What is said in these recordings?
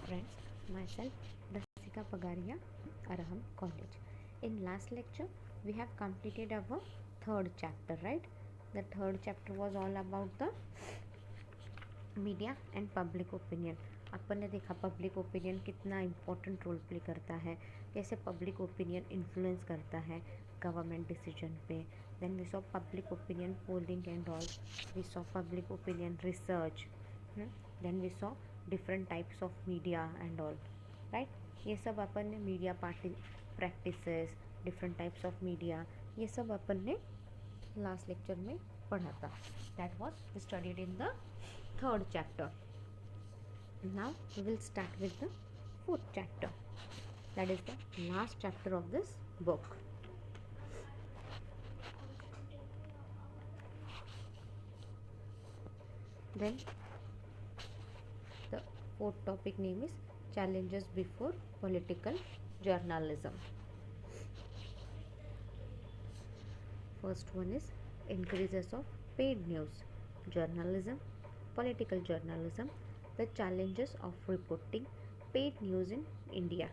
friends, myself Rasika Pagaria, Araham College. In last lecture, we have completed our third chapter, right? The third chapter was all about the media and public opinion. अपन ने देखा public opinion कितना important role play करता है, कैसे public opinion influence करता है government decision पे. Then we saw public opinion polling and all, we saw public opinion research, then we saw different types of media and all, right. ये सब अपन ने media party practices, different types of media, ये सब अपन ने last lecture में पढ़ा था. That was studied in the third chapter. Now we will start with the fourth chapter, that is the last chapter of this book. Then the fourth topic name is challenges before political journalism. First one is increases of paid news journalism, political journalism, the challenges of reporting paid news in India.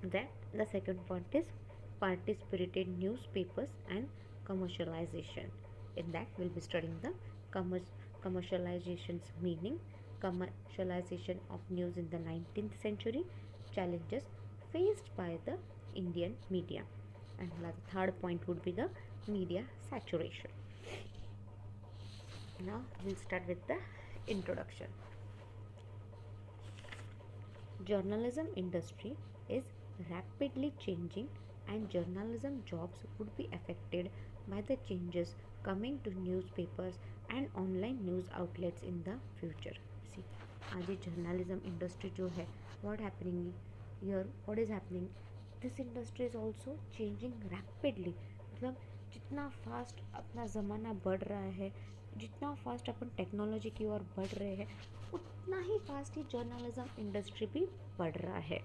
Then the second point is party-spirited newspapers and commercialization. In that we'll be studying the commercialization's meaning, commercialization of news in the 19th century, challenges faced by the Indian media, and the third point would be the media saturation. Now we'll start with the introduction. Journalism industry is rapidly changing and journalism jobs would be affected by the changes coming to newspapers and online news outlets in the future. See, आज ये journalism industry जो है, what happening here, what is happening, this industry is also changing rapidly. मतलब जितना fast अपना ज़माना बढ़ रहा है, जितना फास्ट अपन टेक्नोलॉजी की ओर बढ़ रहे हैं, उतना ही फास्ट ही जर्नलिज्म इंडस्ट्री भी बढ़ रहा है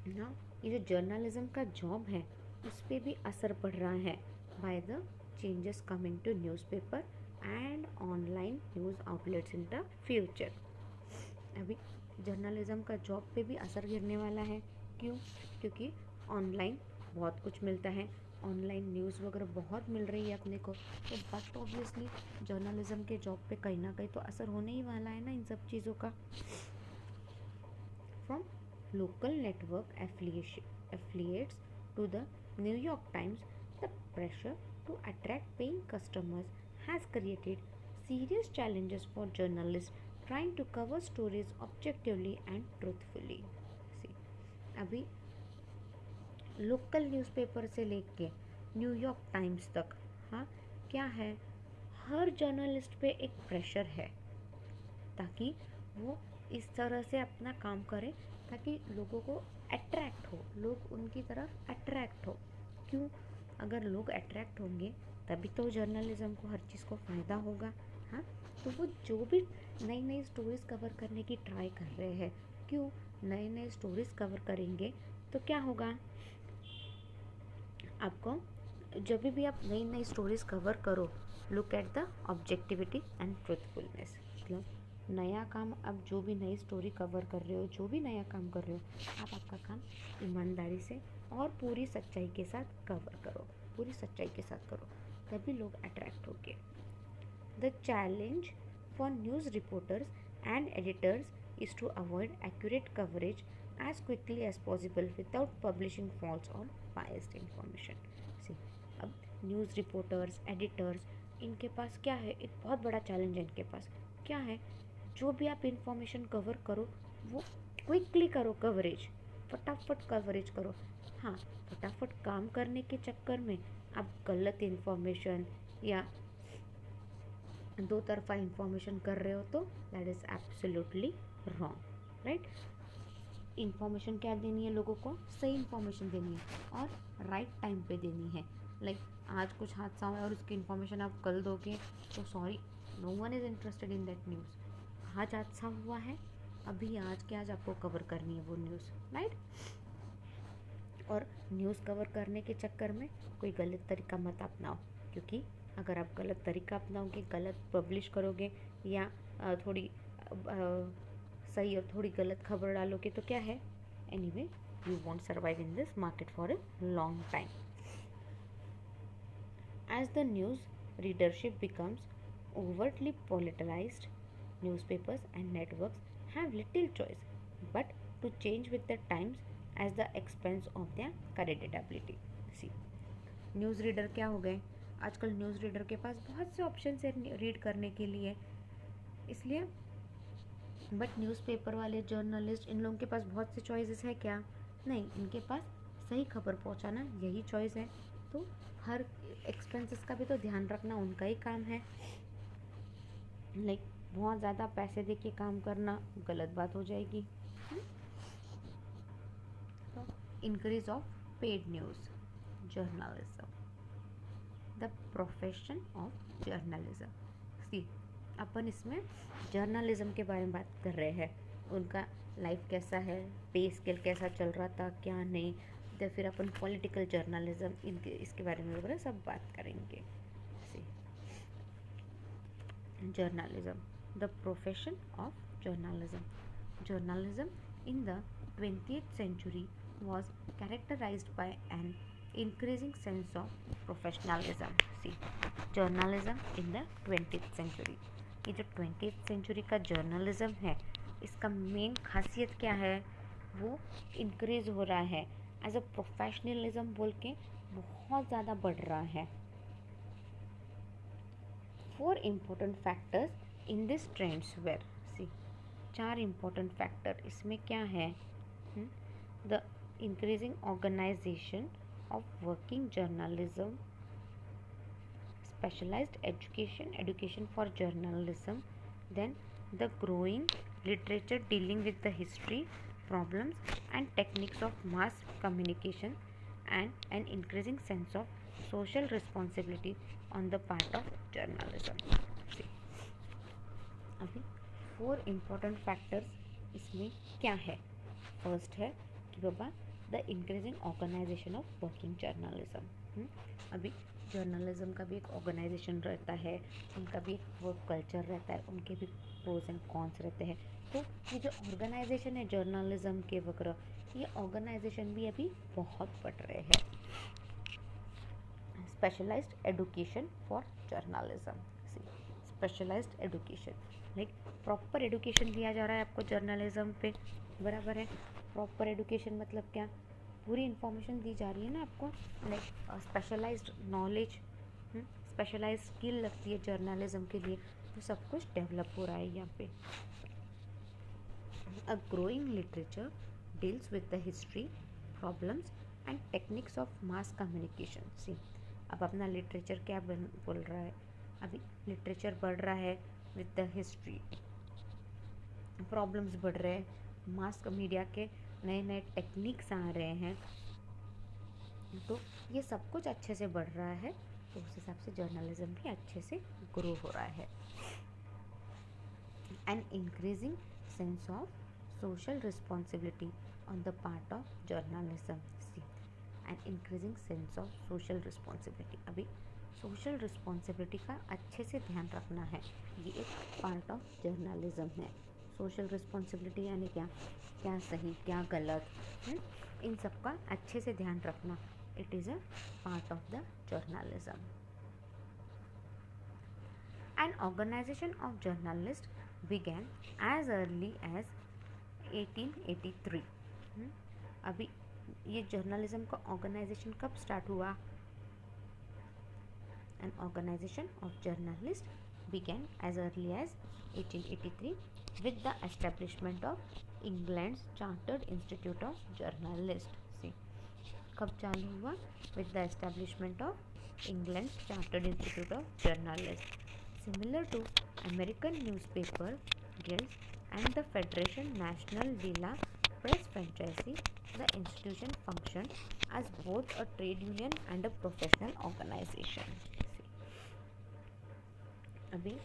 ना. ये जो जर्नलिज्म का जॉब है उस पर भी असर पड़ रहा है by the changes coming to newspaper and online news outlets in the future. अभी जर्नलिज्म का जॉब पे भी असर गिरने वाला है. क्यों? क्योंकि ऑनलाइन बहुत कुछ मिलता है, ऑनलाइन न्यूज़ वगैरह बहुत मिल रही है अपने को, तो बट ऑब्वियसली जर्नलिज्म के जॉब पे कहीं ना कहीं तो असर होने ही वाला है ना इन सब चीज़ों का. From local network affiliates to the New York Times, the pressure to attract paying customers has created serious challenges for journalists trying to cover stories objectively and truthfully. See, अभी लोकल न्यूज़पेपर से लेके न्यूयॉर्क टाइम्स तक, हाँ, क्या है, हर journalist पे एक pressure है ताकि वो इस तरह से अपना काम करे ताकि लोगों को अट्रैक्ट हो, लोग उनकी तरफ अट्रैक्ट हो. क्यों? अगर लोग अट्रैक्ट होंगे तभी तो जर्नलिज्म को हर चीज़ को फ़ायदा होगा. हाँ, तो वो जो भी नई नई स्टोरीज़ कवर करने की ट्राई कर रहे हैं, क्यों, नए नए स्टोरीज़ कवर करेंगे तो क्या होगा, आपको जब भी आप नई नई स्टोरीज़ कवर करो, look at the objectivity and truthfulness. मतलब नया काम, अब जो भी नई स्टोरी कवर कर रहे हो, जो भी नया काम कर रहे हो, आप आपका काम ईमानदारी से और पूरी सच्चाई के साथ कवर करो, पूरी सच्चाई के साथ करो, तभी लोग अट्रैक्ट होंगे. The challenge for news reporters and editors is to avoid accurate coverage as quickly as possible without publishing false or biased information. See, अब न्यूज़ रिपोर्टर्स, एडिटर्स, इनके पास क्या है, एक बहुत बड़ा चैलेंज है इनके पास. क्या है, जो भी आप इंफॉर्मेशन कवर करो वो क्विकली करो, कवरेज फटाफट कवरेज करो. हाँ, फटाफट काम करने के चक्कर में आप गलत इन्फॉर्मेशन या दो तरफा इंफॉर्मेशन कर रहे हो तो that is absolutely wrong, right. Information क्या देनी है, लोगों को सही इन्फॉर्मेशन देनी है और राइट टाइम पे देनी है. लाइक आज कुछ हादसा हुआ और उसकी इन्फॉर्मेशन आप कल दोगे तो sorry, no one is interested in that news. आज हादसा हुआ है, अभी आज के आज आपको कवर करनी है वो न्यूज़, राइट. और न्यूज़ कवर करने के चक्कर में कोई गलत तरीका मत अपनाओ, क्योंकि अगर आप गलत तरीका अपनाओगे, गलत पब्लिश करोगे या थोड़ी सही और थोड़ी गलत खबर डालोगे तो क्या है, anyway you won't survive in this market for a long time. As the news readership becomes overtly politicized, newspapers and networks have little choice but to change with the times at the expense of their creditability. See, news reader क्या हो गए, आजकल news reader के पास बहुत से option है read करने के लिए, इसलिए बट न्यूज़पेपर वाले जर्नलिस्ट इन लोगों के पास बहुत से चॉइसेस है क्या, नहीं, इनके पास सही खबर पहुंचाना यही चॉइस है, तो हर एक्सपेंसेस का भी तो ध्यान रखना उनका ही काम है। लाइक बहुत ज़्यादा पैसे दे के काम करना गलत बात हो जाएगी। तो increase of paid news journalism, the profession of journalism. See, अपन इसमें जर्नलिज्म के बारे में बात कर रहे हैं, उनका लाइफ कैसा है, पे स्केल कैसा चल रहा था, क्या नहीं, तो फिर अपन पॉलिटिकल जर्नलिज्म इनके इसके बारे में वगैरह सब बात करेंगे। Journalism, the profession of journalism. Journalism in the 20th century was characterized by an increasing sense of professionalism. See, journalism in the 20th century, ये जो 20th century का जर्नलिज्म है, इसका मेन खासियत क्या है, वो इंक्रीज हो रहा है, एज अ प्रोफेशनलिज्म बोल के बहुत ज़्यादा बढ़ रहा है। 4 important factors in this trends were, see, 4 important factor इसमें क्या है, the increasing organisation of working journalism, specialized education for journalism, then the growing literature dealing with the history, problems and techniques of mass communication, and an increasing sense of social responsibility on the part of journalism. See, अभी 4 important factors इसमें क्या है, first है कि बाबा the increasing organisation of working journalism. अभी journalism का भी एक ऑर्गेनाइजेशन रहता है, उनका भी एक वर्क कल्चर रहता है, उनके भी प्रोज एंड कॉन्स रहते हैं, तो ये जो ऑर्गेनाइजेशन है जर्नलिज्म के वगैरह, ये ऑर्गेनाइजेशन भी अभी बहुत बढ़ रहे हैं। Specialised education for journalism, specialised education, like proper education दिया जा रहा है आपको जर्नलिज्म पे, बराबर है। प्रॉपर एडुकेशन मतलब क्या, पूरी इन्फॉर्मेशन दी जा रही है ना आपको, like specialised knowledge, specialised skill लगती है जर्नलिज्म के लिए, तो सब कुछ डेवलप हो रहा है यहाँ पे। A growing literature deals with the history, problems and techniques of mass communication. See, अब अपना लिटरेचर क्या बोल रहा है, अभी लिटरेचर बढ़ रहा है विद द हिस्ट्री, प्रॉब्लम्स बढ़ रहे हैं, मास मीडिया के नए नए टेक्निक्स आ रहे हैं, तो ये सब कुछ अच्छे से बढ़ रहा है, तो उस हिसाब से जर्नलिज्म भी अच्छे से ग्रो हो रहा है। An increasing sense of social responsibility on the part of journalism. See, an increasing sense of social responsibility, अभी सोशल रिस्पॉन्सिबिलिटी का अच्छे से ध्यान रखना है, ये एक पार्ट ऑफ जर्नलिज्म है। सोशल रिस्पॉन्सिबिलिटी यानी क्या, क्या सही क्या गलत है, इन सब का अच्छे से ध्यान रखना, it is a part of the journalism. An organisation of journalist began as early as 1883। अभी ये जर्नलिज्म का ऑर्गेनाइजेशन कब स्टार्ट हुआ, an organisation of journalist began as early as 1883 with the establishment of England's Chartered Institute of Journalists। See, कब चालू हुआ, with the establishment of England's Chartered Institute of Journalists, similar to American Newspaper Guilds and the Federation National de la Presse Francaise, the institution functioned as both a trade union and a professional organization। See, अभी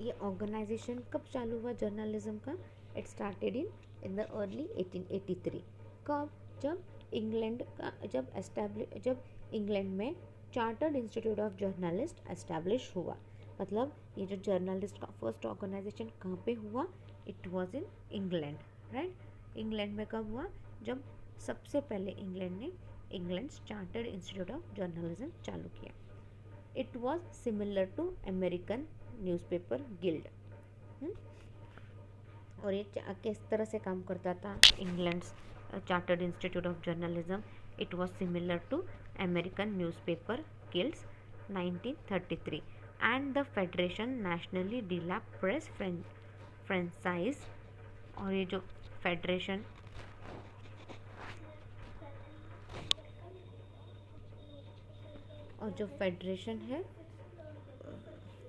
ये organisation कब चालू हुआ journalism का, it started in the early 1883। कब, जब England का जब इंग्लैंड में chartered institute of journalist establish हुआ, मतलब ये जो जर्नलिस्ट का फर्स्ट ऑर्गेनाइजेशन कहाँ पे हुआ, it was in England, right. England में कब हुआ, जब सबसे पहले इंग्लैंड ने England chartered institute of journalism चालू किया। It was similar to American newspaper guild. और ये किस तरह से काम करता था, England chartered institute of journalism, it was similar to American newspaper guilds 1933 and the federation nationally डीलैप प्रेस फ्रेंचाइज। और ये जो फेडरेशन है,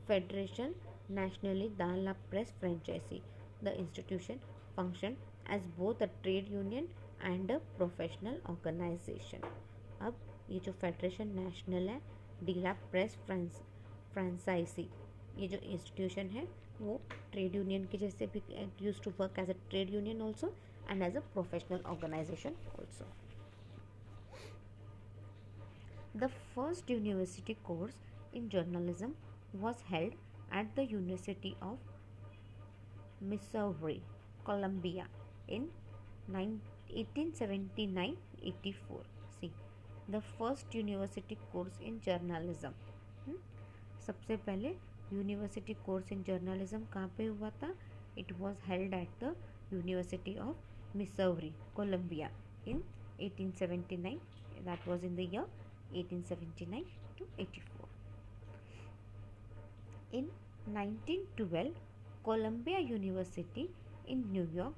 फेडरेशन नेशनली डीलैप press franchise, the institution function as both a trade union and a professional organisation. अब ये जो federation national है डीलैप प्रेस फ्रेंचाइजी, ये जो इंस्टीट्यूशन है वो ट्रेड यूनियन के जैसे भी use to work as a trade union also and as a professional organisation also. The first university course in journalism was held at the University of Missouri, Columbia in 1879-84. See, the first university course in journalism. सबसे पहले university course in journalism कहाँ पे हुआ था, it was held at the University of Missouri, Columbia in 1879, that was in the year 1879 to 84. In 1912, Columbia University in New York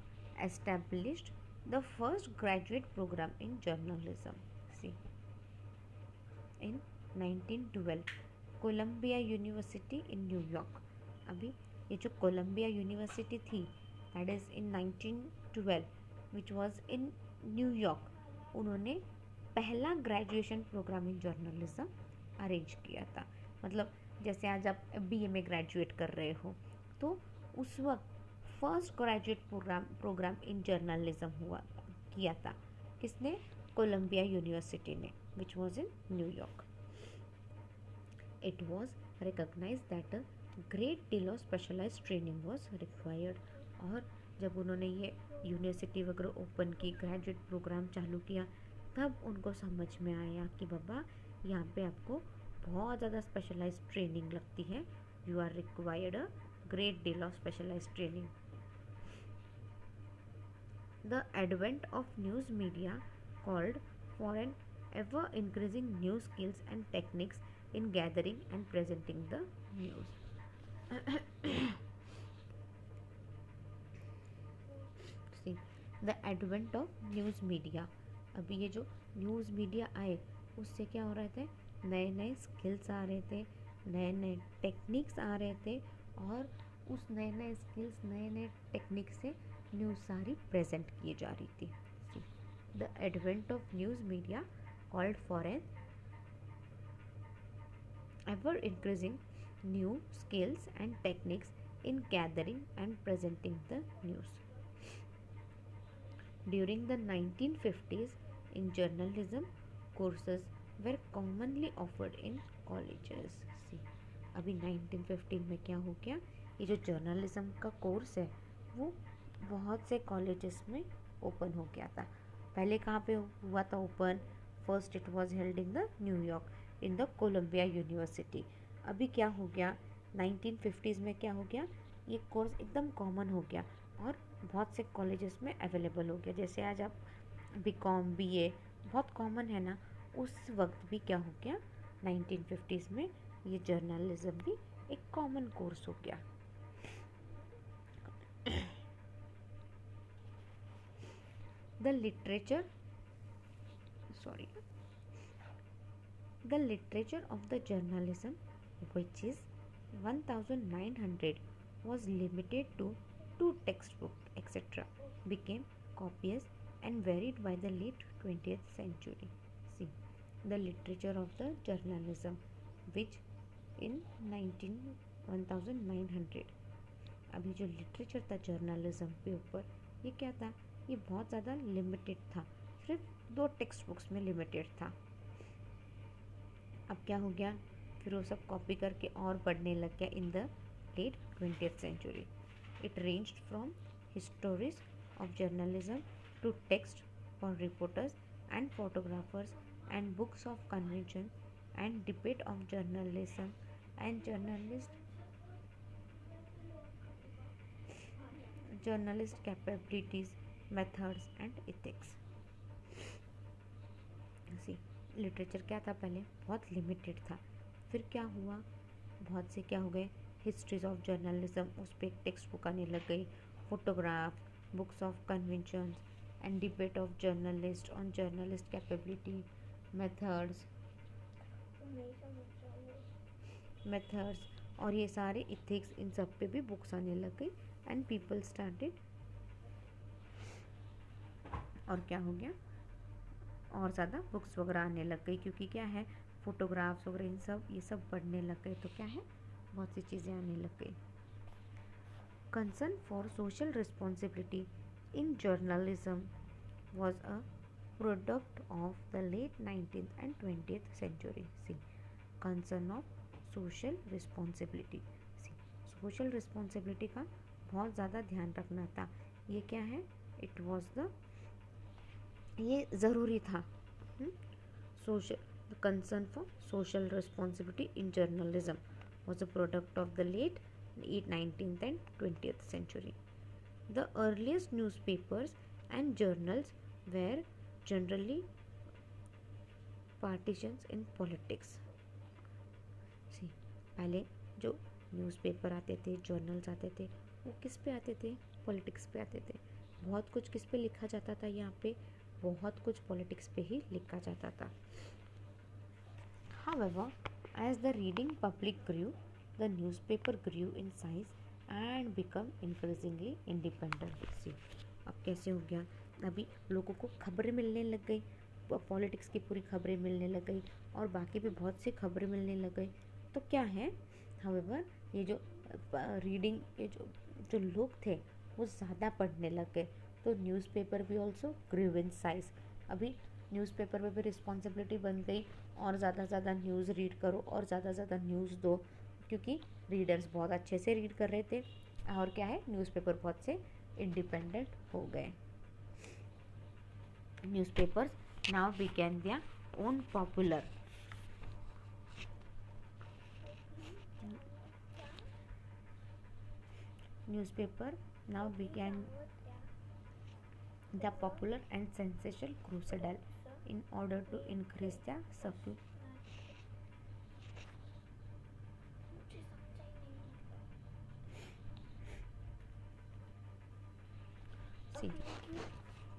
established the first graduate program in journalism. See, in 1912, Columbia University in New York, अभी ये जो Columbia University थी that is in 1912 which was in New York, उन्होंने पहला graduation programme in journalism arrange किया था। मतलब जैसे आज आप बीए में ग्रेजुएट कर रहे हो, तो उस वक्त first graduate programme in journalism किया था किसने, कोलंबिया यूनिवर्सिटी ने, which was in New York. It was recognized that a great deal of specialized training was required. और जब उन्होंने ये यूनिवर्सिटी वगैरह ओपन की, ग्रेजुएट प्रोग्राम चालू किया, तब उनको समझ में आया कि बाबा यहाँ पे आपको बहुत ज़्यादा स्पेशलाइज ट्रेनिंग लगती है, you are required a great deal of specialise training. The advent of news media called for an ever increasing new skills and techniques in gathering and presenting the news. See, the advent of news media. अभी ये जो news media आए उससे क्या हो रहे थे, नए नए स्किल्स आ रहे थे, नए नए टेक्निक्स आ रहे थे, और उस नए नए स्किल्स नए नए टेक्निक से न्यूज़ सारी प्रेजेंट की जा रही थी। The advent of news media called for an ever increasing new skills and techniques in gathering and presenting the news. During the 1950s, in journalism, courses were commonly offered in colleges. See, अभी 1915 में क्या हो गया, ये जो journalism का course है वो बहुत से कॉलेजेस में ओपन हो गया था। पहले कहाँ पे हुआ था open, first it was held in the New York in the Columbia University. अभी क्या हो गया, 1950s में क्या हो गया, ये कोर्स एकदम कॉमन हो गया और बहुत से कॉलेजेस में अवेलेबल हो गया। जैसे आज आप बीकॉम बीए बहुत कॉमन है ना, उस वक्त भी क्या हो गया, 1950s में ये जर्नलिज्म भी एक कॉमन कोर्स हो गया। The literature of the journalism, which is 1900, was limited to 2 textbooks, etc., became copious and varied by the late 20th century. See, the literature of the journalism, which in 1900, अभी जो literature था journalism के ऊपर, ये क्या था, ये बहुत ज़्यादा लिमिटेड था, सिर्फ 2 टेक्स्ट बुक्स में लिमिटेड था। अब क्या हो गया, फिर वो सब कॉपी करके और बढ़ने लग गया in the late 20th century. It ranged from histories of journalism to text for reporters and photographers and books of convention and debate of journalism and journalist capabilities, methods and ethics. See literature क्या था पहले, बहुत limited था. फिर क्या हुआ, बहुत से क्या हो गए, हिस्ट्रीज ऑफ जर्नलिज्म, उस पर एक टेक्स्ट बुक आने लग गई, photograph, books of conventions and debate of journalist on journalist capability, methods और ये सारे इथिक्स, इन सब पे भी बुक्स आने लग गई. एंड पीपल स्टार्टेड, और क्या हो गया, और ज़्यादा बुक्स वगैरह आने लग गई, क्योंकि क्या है, फोटोग्राफ्स वगैरह इन सब ये सब बढ़ने लग गए, तो क्या है, बहुत सी चीज़ें आने लग गई. Concern for social responsibility in journalism was a product of the late 19th and 20th century. See, concern of social responsibility. See, social responsibility का बहुत ज़्यादा ध्यान रखना था. ये क्या है, it was the, ये ज़रूरी था. Social, the concern for social responsibility in journalism was a product of the late 19th and 20th century. The earliest newspapers and journals were generally partitions in politics. See, पहले जो newspaper आते थे, journals आते थे, वो किस पे आते थे, पॉलिटिक्स पे आते थे. बहुत कुछ किस पे लिखा जाता था, यहाँ पे बहुत कुछ पॉलिटिक्स पे ही लिखा जाता था. However, as the reading public grew, the newspaper grew in size and become increasingly independent. See, अब कैसे हो गया, अभी लोगों को खबरें मिलने लग गई, पॉलिटिक्स की पूरी खबरें मिलने लग गई, और बाकी भी बहुत सी खबरें मिलने लग गई. तो क्या है, हाउएवर ये जो रीडिंग, ये जो लोग थे वो ज़्यादा पढ़ने लग गए, तो न्यूज़पेपर भी ऑल्सो ग्रू इन साइज. अभी न्यूज़पेपर में भी रिस्पॉन्सिबिलिटी बन गई, और ज़्यादा ज़्यादा न्यूज़ रीड करो और ज़्यादा ज़्यादा न्यूज़ दो, क्योंकि रीडर्स बहुत अच्छे से रीड कर रहे थे, और क्या है, न्यूज़पेपर बहुत से इंडिपेंडेंट हो गए. Newspapers now began their own popular. Newspaper now began the popular and sensational crusade in order to increase their circulation. See,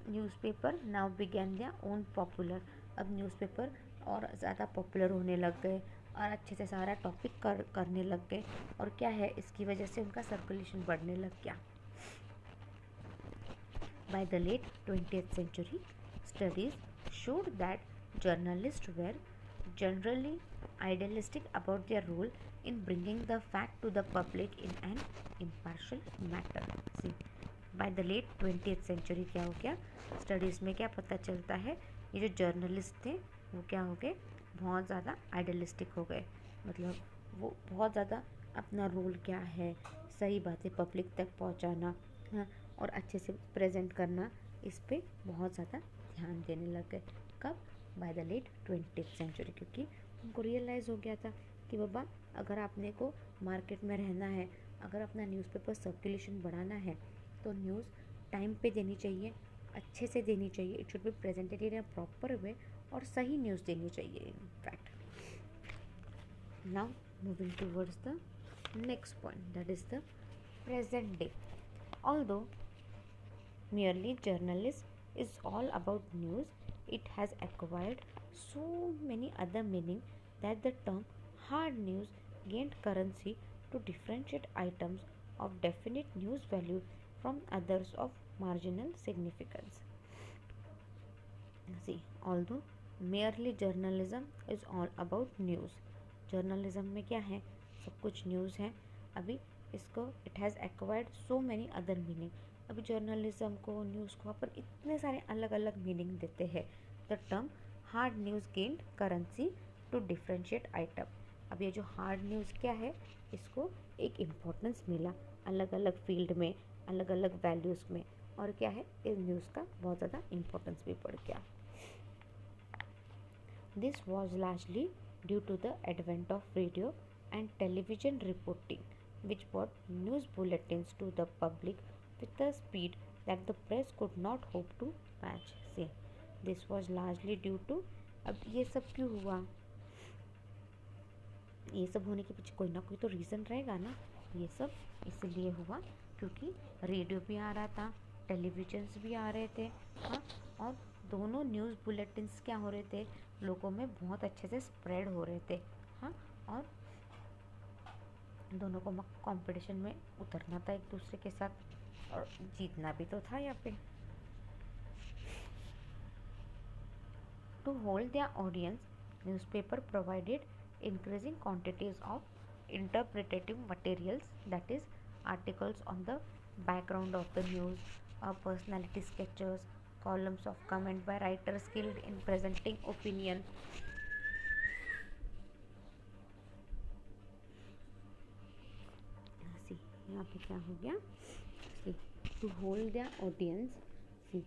newspaper now began their own popular. अब न्यूज़पेपर और ज़्यादा पॉपुलर होने लग गए, और अच्छे से सारा टॉपिक करने लग गए, और क्या है, इसकी वजह से उनका सर्कुलेशन बढ़ने लग गया. By the late 20th century, studies showed that journalists were generally idealistic about their role in bringing the fact to the public in an impartial manner. See, by the late 20th century क्या हो गया, studies में क्या पता चलता है, ये जो जर्नलिस्ट थे वो क्या हो गए, बहुत ज़्यादा आइडियलिस्टिक हो गए. मतलब वो बहुत ज़्यादा अपना रोल क्या है, सही बातें पब्लिक तक पहुंचाना, हाँ, और अच्छे से प्रेजेंट करना, इस पे बहुत ज़्यादा ध्यान देने लग गए. कब, bye the late 20th century, क्योंकि उनको रियलाइज़ हो गया था कि बाबा, अगर आपने को मार्केट में रहना है, अगर अपना न्यूज़पेपर सर्कुलेशन बढ़ाना है, तो न्यूज़ टाइम पे देनी चाहिए, अच्छे से देनी चाहिए. It should be presented in a proper way, और सही न्यूज़ देनी चाहिए. In fact, now moving towards the next point, that is the present day. Although merely journalism is all about news, it has acquired so many other meaning that the term hard news gained currency to differentiate items of definite news value from others of marginal significance. See, although merely journalism is all about news, journalism में क्या है, सब कुछ news है. अभी इसको it has acquired so many other meaning. अभी journalism को, न्यूज़ को अपन इतने सारे अलग अलग मीनिंग देते हैं. The term hard news gained currency to differentiate item. अब ये जो हार्ड न्यूज़ क्या है, इसको एक इम्पोर्टेंस मिला अलग अलग फील्ड में, अलग अलग वैल्यूज़ में, और क्या है, इस न्यूज़ का बहुत ज़्यादा इम्पोर्टेंस भी बढ़ गया. This was largely due to the advent of radio and television reporting, which brought news bulletins to the public with a speed that the press could not hope to match. See, this was largely due to, अब ये सब क्यों हुआ, ये सब होने के पीछे कोई ना कोई तो रीज़न रहेगा ना. ये सब इसलिए हुआ क्योंकि रेडियो भी आ रहा था, टेलीविजन्स भी आ रहे थे, हाँ, और दोनों न्यूज़ बुलेटिन्स क्या हो रहे थे, लोगों में बहुत अच्छे से स्प्रेड हो रहे थे, हाँ, और दोनों को कंपटीशन में उतरना था एक दूसरे के साथ, और जीतना भी तो था यहाँ पे. To hold their audience, newspaper provided increasing quantities of interpretative materials, that is, articles on the background of the news, personality sketches, columns of comment by writers skilled in presenting opinion. See, यहाँ पे क्या हो गया? See, to hold their audience, see,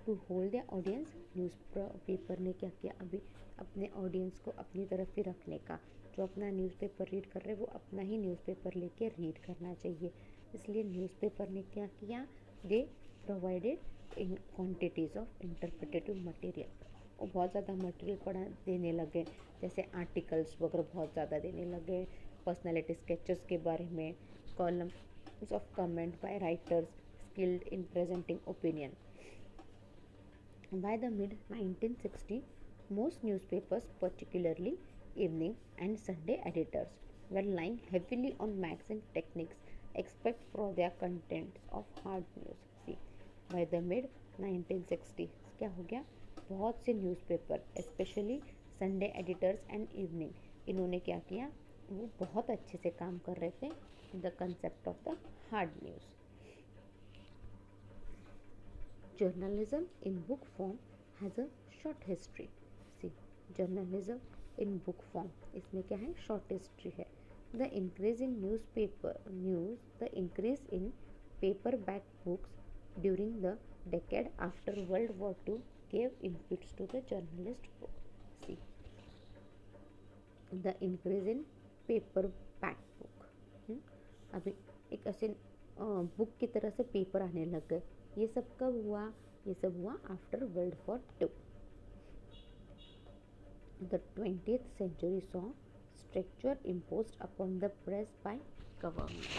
to hold the audience, newspaper ने क्या किया, अभी अपने ऑडियंस को अपनी तरफ ही रखने का. जो अपना न्यूज़पेपर रीड कर रहे हैं वो अपना ही न्यूज़पेपर लेके रीड करना चाहिए. इसलिए न्यूज़पेपर ने क्या किया, दे provided in quantities of interpretative material. वो बहुत ज़्यादा मटेरियल पढ़ा देने लगे, जैसे आर्टिकल्स वगैरह बहुत ज़्यादा देने लगे, पर्सनैलिटी स्केचेस के बारे में, columns of comment by writers skilled in presenting opinion. By the mid-1960s, most newspapers, particularly evening and Sunday editors, were relying heavily on magazine techniques except for their contents of hard news. See, by the mid-1960s, क्या हो गया, बहुत से newspaper, specially Sunday editors and evening, इन्होंने क्या किया, वो बहुत अच्छे से काम कर रहे थे the concept of the hard news. Journalism in book form has a short history. See, journalism in book form, इसमें क्या है, short history है. The increase in the increase in paperback books during the decade after World War II gave impetus to the journalist book. See, the increase in paperback book. अभी एक ऐसे book की तरह से पेपर आने लग गए. ये सब कब हुआ, ये सब हुआ after world war two. The 20th century saw stricture imposed upon the press by government.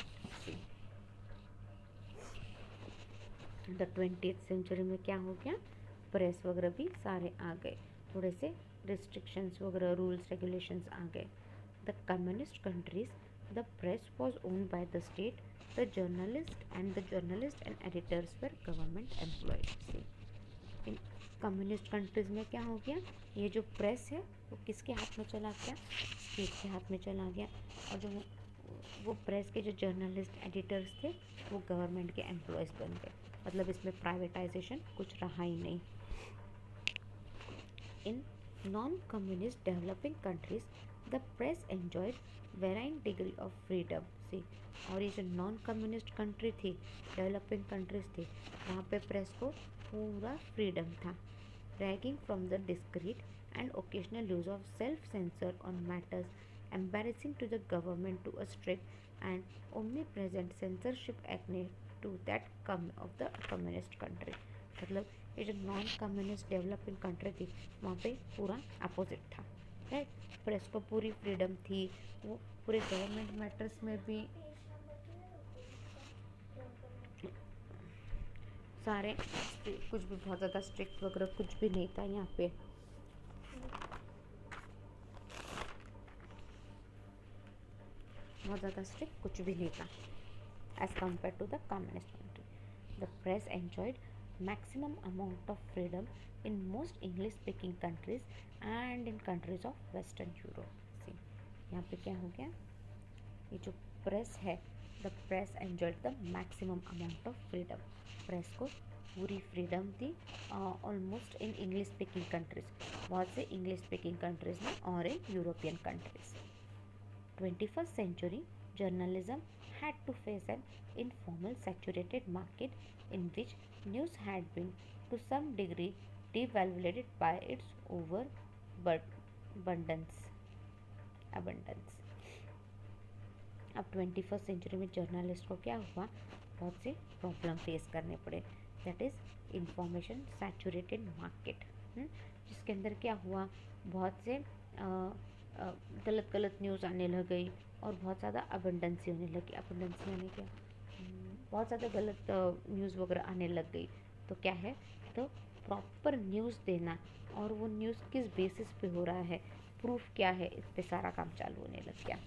The 20th century में क्या हो गया, प्रेस वगैरह भी सारे आ गए, थोड़े से रिस्ट्रिक्शंस वगैरह, रूल्स रेगुलेशंस आ गए. The communist countries, the press was owned by the state. The journalist and editors were government employed. In communist countries में क्या हो गया, ये जो प्रेस है वो किसके हाथ में चला गया, स्टेट के हाथ में चला गया, और जो वो प्रेस के जो जर्नलिस्ट एडिटर्स थे वो गवर्नमेंट के एम्प्लॉयज़ बन गए. मतलब इसमें प्राइवेटाइजेशन कुछ रहा ही नहीं. In non communist developing countries the press enjoyed varying degree of freedom. See, और ये जो नॉन कम्युनिस्ट कंट्री थी, डेवलपिंग कंट्रीज थी, वहाँ पे प्रेस को पूरा फ्रीडम था. Ranging from the discreet and occasional use of self censor on matters embarrassing to the government to a strict and omnipresent censorship act to that of the communist country. मतलब ये जो non communist developing country थी वहाँ पे पूरा opposite था, right. Press को पूरी फ्रीडम थी, वो पूरे गवर्नमेंट मैटर्स में भी सारे कुछ भी बहुत ज़्यादा स्ट्रिक्ट वगैरह कुछ भी नहीं था यहाँ पे. बहुत ज़्यादा स्ट्रिक्ट कुछ भी नहीं था as compare to the communist country. The press enjoyed maximum amount of freedom in most English speaking countries and in countries of western Europe. यहाँ पे क्या हो गया, ये जो प्रेस है, the press enjoyed the maximum amount of freedom. Press को पूरी फ्रीडम थी almost in English speaking countries, बहुत से इंग्लिश स्पीकिंग कंट्रीज में और इन European countries. 21st century journalism had to face an informal saturated market in which news had been to some degree devalued by its abundance. अब 21st century में journalist को क्या हुआ, बहुत से प्रॉब्लम फेस करने पड़े। That is information saturated market, जिसके अंदर क्या हुआ, बहुत से गलत गलत न्यूज़ आने लग गई और बहुत ज़्यादा अबंडेंसी होने लगी। अबंडेंसी यानी क्या, बहुत ज़्यादा गलत न्यूज़ वगैरह आने लग गई। तो क्या है, तो प्रॉपर न्यूज़ देना और वो न्यूज़ किस बेसिस पे हो रहा है, प्रूफ क्या है, इस पे सारा काम चालू होने लग गया।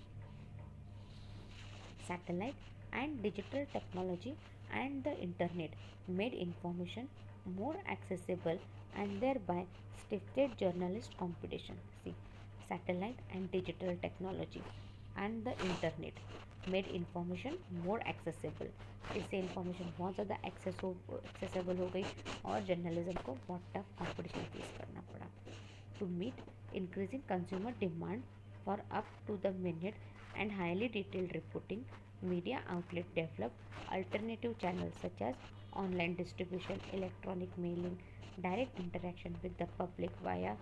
Satellite and digital technology and the internet made information more accessible and thereby stifted journalist competition. See, satellite and digital technology and the internet made information more accessible. इससे इंफॉर्मेशन बहुत ज़्यादा एक्सेसिबल हो गई और जर्नलिज्म को बहुत tough competition face करना पड़ा। To meet increasing consumer demand for up to the minute and highly detailed reporting, media outlet developed alternative channels such as online distribution, electronic mailing, direct interaction with the public via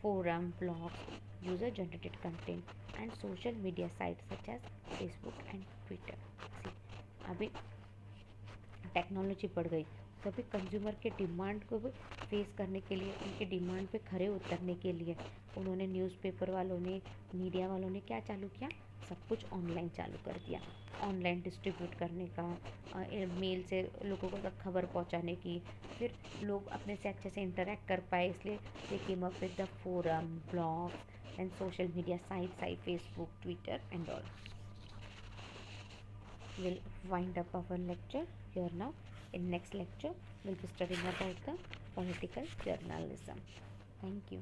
forum, blogs, user-generated content, and social media sites such as Facebook and Twitter. See, अभी technology बढ़ गई तो अभी consumer के demand को भी face करने के लिए, उनके डिमांड पे खरे उतरने के लिए उन्होंने न्यूज़पेपर वालों ने, मीडिया वालों ने क्या चालू किया, सब कुछ ऑनलाइन चालू कर दिया। ऑनलाइन डिस्ट्रीब्यूट करने का, मेल से लोगों को तक खबर पहुंचाने की, फिर लोग अपने से अच्छे से इंटरेक्ट कर पाए, इसलिए they came up with the forum, blogs and social media site Facebook, Twitter and all. We'll wind up our lecture here now. In next lecture, we'll be studying about the political journalism. Thank you.